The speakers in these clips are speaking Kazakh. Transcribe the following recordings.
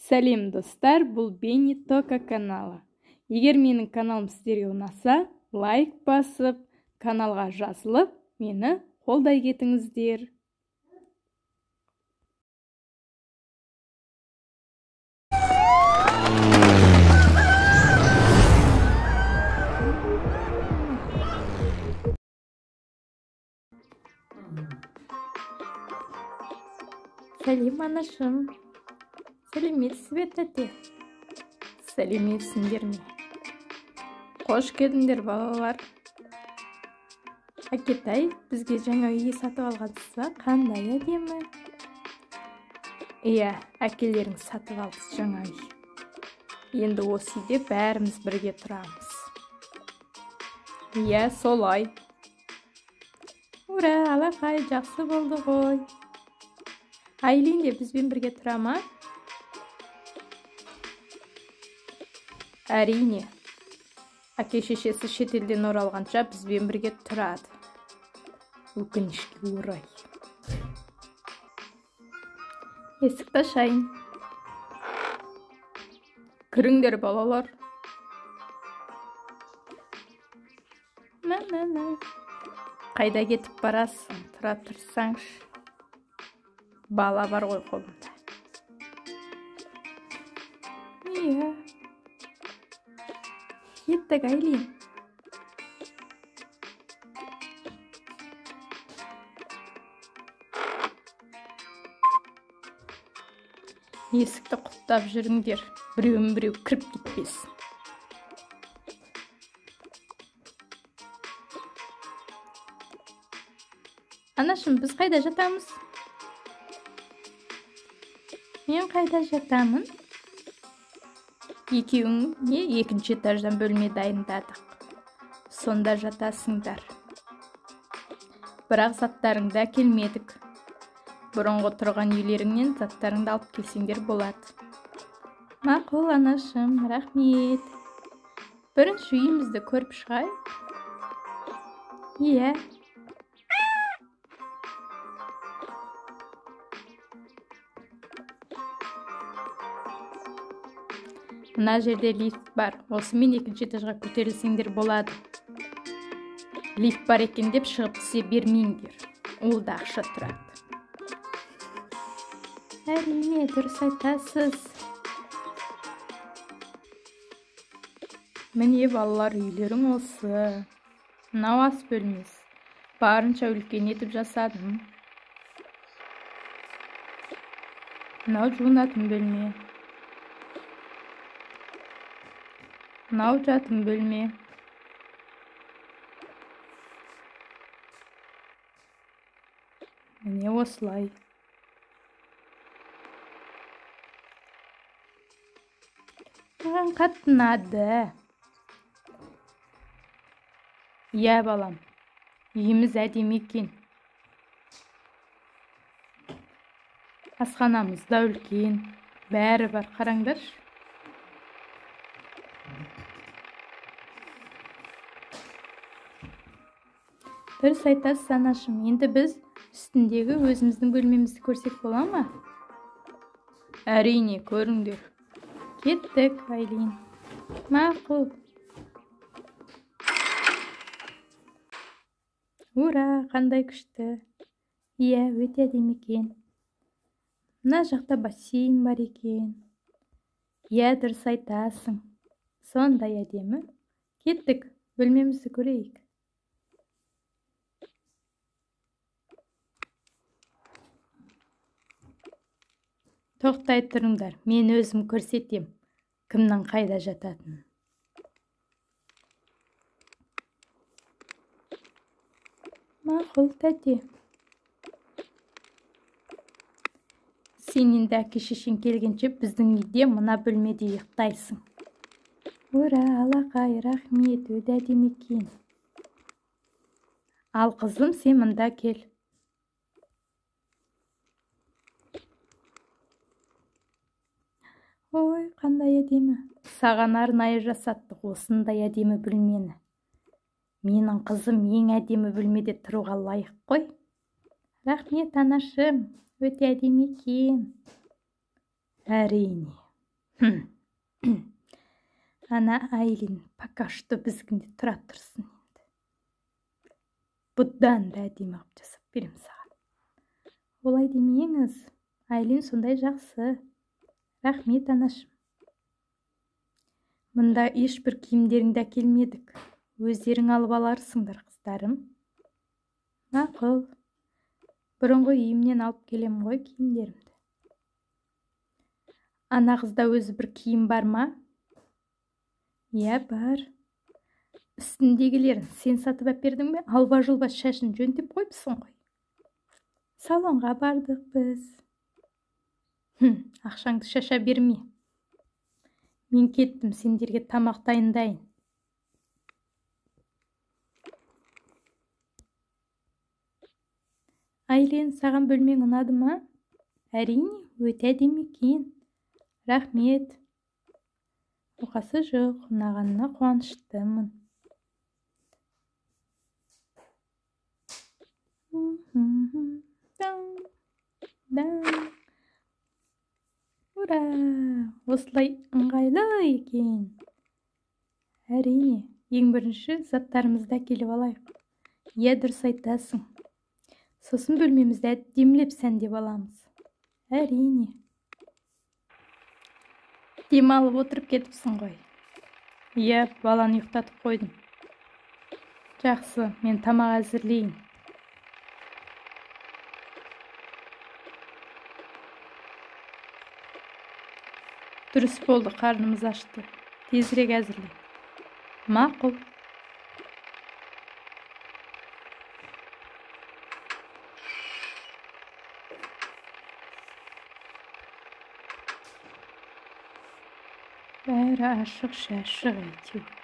Сәлем достар, бұл Бенни Тока каналы. Егер менің каналым сіздерге ұнаса, лайк басып, каналға жазылып, мені қолдай кетіңіздер. Сәлем анашым. Сәлеметсіз бе тәте? Сәлеметсіңдер ме? Қош келдіңдер балалар. Әкетай, бізге жаңа үй сатып алғансыз ба? Қандай әдемі? Иә, әкелерің сатып алды жаңа үй. Енді осы үйде бәріміз бірге тұрамыз. Иә, солай. Ура, алақай, жақсы болды ғой. Айлин де бізбен бірге тұра ма? Әрине. Әке шешесі шетелден оралғанша бізбен бірге тұрады. Өкінішке орай. Есікті ашайын. Кіріңдер балалар. Қайда кетіп барасың? Тұра тұрсаңшы. Бала бар ғой қолымда. Иә. Кеттік, Айлин. Есікті құттап жүріңдер. Біреу кіріп кетпесін. Анашым, біз қайда жатамыз? Мен қайда жатамын? Екеуің не екінші этаждан бөлме дайындадық. Сонда жатасыңдар. Бірақ заттарыңды әкелмедік. Бұрынғы тұрған үйлеріңнен заттарыңды алып келсеңдер болады. Мақұл анашым, рахмет. Бірінші үйімізді көріп шығайық. Иә. Мына жерде лифт бар. Осымен екінші этажға көтерілсеңдер болады. Лифт бар екен деп шығып түсе бермеңдер. Ол да ақша тұрады. Әрине, дұрыс айтасыз. Міне балалар, үйлерің осы. Мынау ас бөлмесі. Барынша үлкен етіп жасадым. Мынау жуынатын бөлме. Мынау жатын бөлме. Міне осылай. Маған қатты ұнады. Иә балам, үйіміз әдемі екен. Асханамыз да үлкен. Бәрі бар, қараңдаршы. Дұрыс айтасыз анашым, енді біз үстіндегі өзіміздің бөлмемізді көрсек бола ма? Әрине, көріңдер. Кеттік, Айлин. Мақұл. Ура, қандай күшті. Иә, өте әдемі екен. Мына жақта бассейн бар екен. Иә, дұрыс айтасың. Сондай әдемі. Кеттік, бөлмемізді көрейік. Тоқтай тұрыңдар, мен өзім көрсетем, кімнің қайда жататынын. Мақұл, тәте. Сен енді әке шешең келгенше біздің үйде мына бөлмеде ұйықтайсың. Ура, алақай, рахмет, өте әдемі екен. Ал қызым, сен мында кел. Ой, қандай әдемі. Саған арнайы жасаттық осындай әдемі бөлмені. Менің қызым ең әдемі бөлмеде тұруға лайық қой. Рахмет анашым, өте әдемі екен. Әрине. Ана Айлин пока что бізгінде тұра тұрсын енді. Бұдан да әдемі қылып жасап берем саған. Олай демеңіз, Айлин сондай жақсы. Рахмет, анашым. Мұнда ешбір киімдеріңді әкелмедік. Өздерің алып аларсыңдар, қыздарым. Мақұл. Бұрынғы үйімнен алып келем ғой киімдерімді. Ана қызда өзі бір киім бар ма? Иә, бар. Үстіндегілерін сен сатып әпердің бе? Алба-жұлба шашын жөндеп қойыпсың ғой. Салонға бардық біз. Ақшаңды шаша берме. Мен кеттім, сендерге тамақ дайындайын. Айлин, саған бөлмең ұнады ма? Әрине, өте әдемі екен. Рахмет. Оқасы жоқ, ұнағанына қуаныштымын. Ура! Осылай ыңғайлы екен. Әрине, ең бірінші заттарымызды әкеліп алайық. Иә, дұрыс айтасың. Сосын бөлмемізді әдемілеп сәндеп аламыз. Әрине. Демалып отырып кетіпсің ғой. Иә, баланы ұйықтатып қойдым. Жақсы, мен тамақ әзірлейін. Дұрыс болды, қарнымыз ашты. Тезірек әзірле. Мақұл. Бәрі ашық-шашық әйтеуір.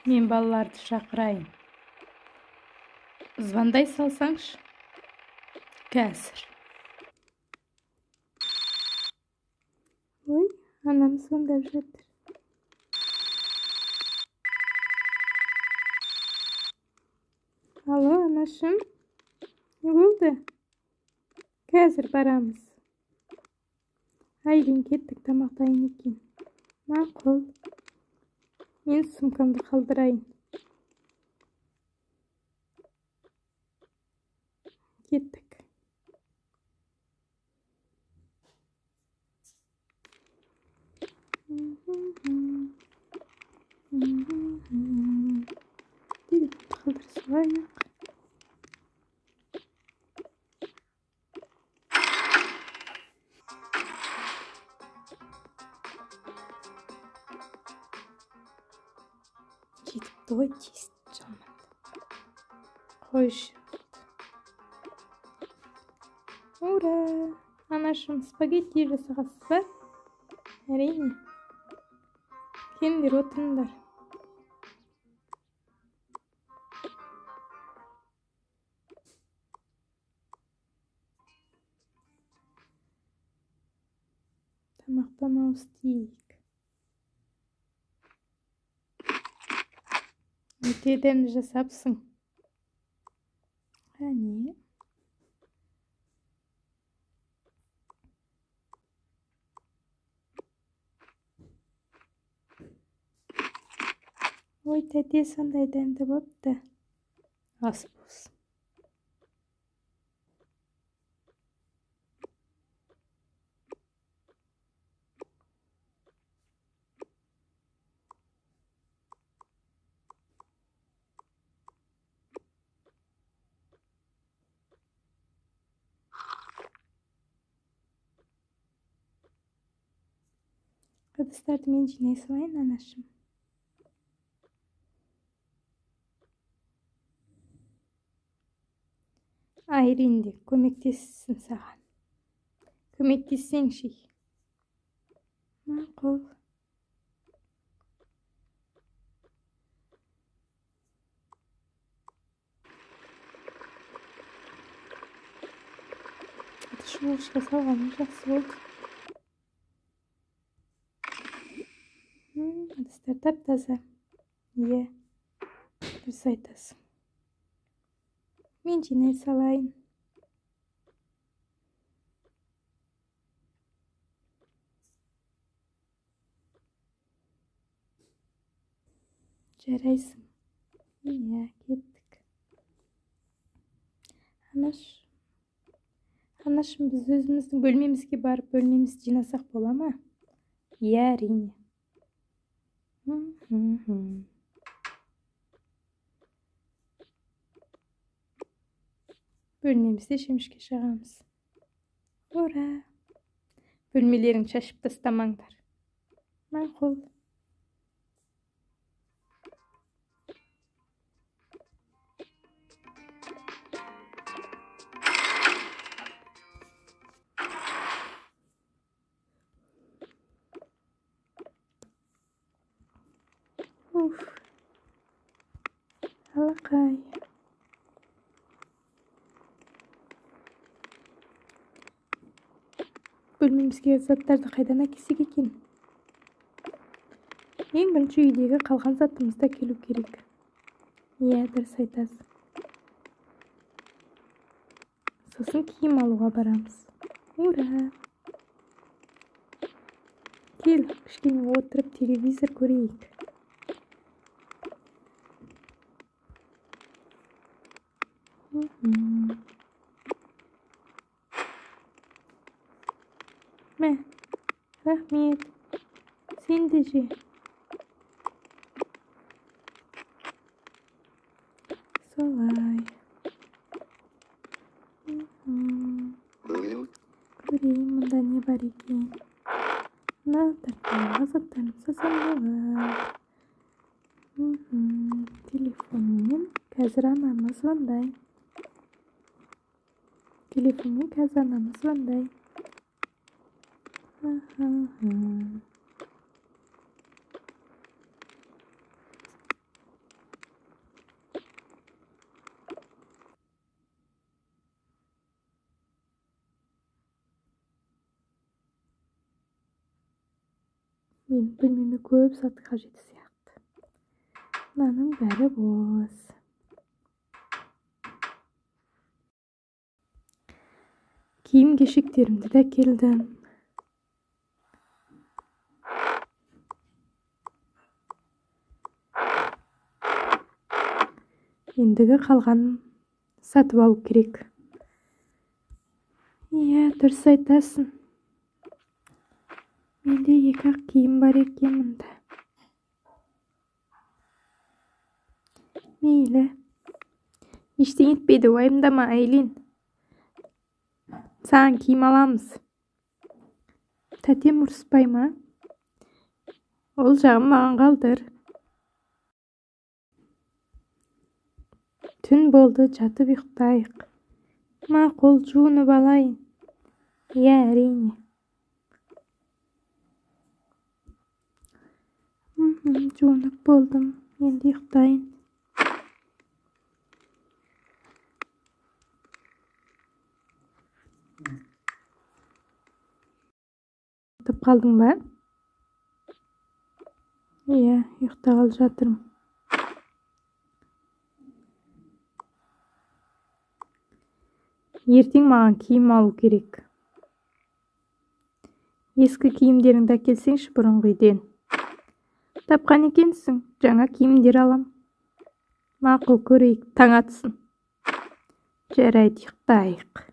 Мен балаларды шақырайын. Звондай салсаңшы. Қазір. Ой, анам звондап жатыр. Алло, анашым. Не болды? Қазір барамыз. Айлин, кеттік, тамақ дайын екен. Мақұл. Мен сумкамды қалдырайын. Кеттік. Қалдыр салайық. Кетіпті ғой, тез жаман. Қойшы. Ура! Анашым, спагетти жасағасыз ба? Әрине. Келіңдер, отырыңдар. Тамақтан ауыстырайық. Өте дәмді жасапсың. Әне. Ой, тәте, сондай дәмді болыпты. Ас болсын. Ыдыстарды мен жинай салайын, анашым. Айлин де көмектессін саған. Көмектессеңші. Мақұл. Сулышқа салғаным жақсы болды. Ыдыстар тап-таза. Иә, дұрыс айтасың. Мен жинай салайын. Жарайсың. Иә, кеттік. Анашым, біз өзіміздің бөлмемізге барып, бөлмемізді жинасақ бола ма? Иә, әрине. Бөлмемізде шемішке шағамыз. Ура! Бөлмелерін шашып тастамаңдар. Мақұл. Алақай. Бөлмемізге заттарды қайдан әкелсек екен? Ең бірінші үйдегі қалған затымызды әкелу керек. Иә, дұрыс айтасың. Сосын киім алуға барамыз. Ура! Кел, кішкене отырып телевизор көрейік. Мә, рахмет. Сен де же. Солай. Көрейін, мұнда не бар екен. Мына заттарын сасам болады. Телефонмен қазір анама звондайын. Мен бөлмеме көп зат қажет сияқты. Мынаның бәрі бос. Киім-кешектерімді де әкелдім. Ендігі қалғанын сатып алу керек. Иә, дұрыс айтасың. Менде екі-ақ киім бар екен мұнда. Мейлі. Ештеңе етпейді, уайымдама, Айлин. Саған киім аламыз. Тәтем ұрыспай ма? Ол жағын маған қалдыр. Түн болды, жатып ұйықтайық. Мақұл, жуынып алайын. Иә, әрине. Жуынып болдым, енді ұйықтайын. Ұйықтап қалдың ба? Иә, ұйықтағалы жатырмын. Ертең маған киім алу керек. Ескі киімдеріңді әкелсеңші бұрынғы үйден. Тапқан екенсің, жаңа киімдер алам. Мақұл, көрейік, таң атсын. Жарайды, ұйықтайық.